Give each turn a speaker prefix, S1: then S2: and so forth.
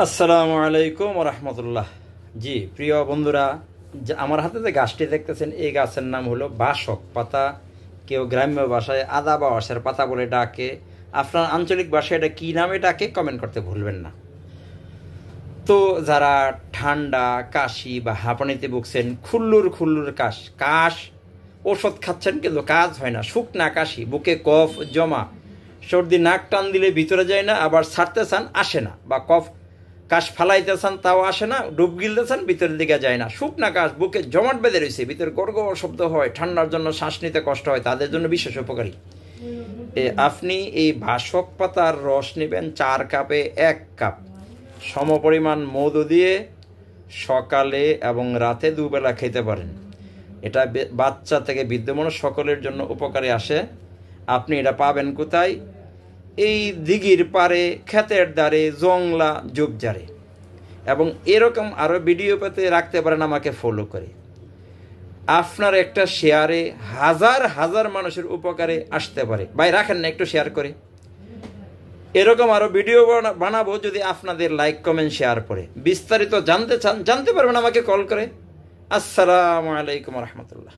S1: আসসালামু আলাইকুম রহমতুল্লাহ। জি প্রিয় বন্ধুরা, আমার হাতে যে গাছটি দেখতেছেন এই গাছের নাম হলো বাসক পাতা। কেউ গ্রাম্য ভাষায় আদা বা অসের পাতা বলে ডাকে। আপনার আঞ্চলিক ভাষায় এটা কী নামে ডাকে কমেন্ট করতে ভুলবেন না। তো যারা ঠান্ডা কাশি বা হাঁপানিতে ভুগছেন, খুল্লুর খুল্লুর কাশ ওষুধ খাচ্ছেন কিন্তু কাজ হয় না, শুকনা কাশি, বুকে কফ জমা, সর্দি, নাক টান দিলে ভিতরে যায় না, আবার ছাড়তে চান আসে না, বা কাশ ফালাইতে চান তাও আসে না, ডুব গিলতে চান ভিতরের দিকে যায় না, শুকনা কাশ, বুকে জমাট বেঁধে রয়েছে, ভিতরে গড়গড় শব্দ হয়, ঠান্ডার জন্য শ্বাস নিতে কষ্ট হয়, তাদের জন্য বিশেষ উপকারী। আপনি এই বাসক পাতার রস নেবেন 4 কাপে 1 কাপ, সমপরিমাণ মধু দিয়ে সকালে এবং রাতে দুবেলা খেতে পারেন। এটা বাচ্চা থেকে বৃদ্ধ মানুষ সকলের জন্য উপকারে আসে। আপনি এটা পাবেন কোথায়? এই দিঘির পারে, ক্ষেতের ধারে, জংলা ঝোপঝাড়ে। এবং এরকম আরও ভিডিও পেতে রাখতে পারেন আমাকে ফলো করে। আপনার একটা শেয়ারে হাজার হাজার মানুষের উপকারে আসতে পারে। ভাই রাখেন না একটু শেয়ার করে। এরকম আরও ভিডিও বানাবো যদি আপনাদের লাইক কমেন্ট শেয়ার করে। বিস্তারিত জানতে চান জানতে পারবেন আমাকে কল করে। আসসালামু আলাইকুম রহমতুল্লাহ।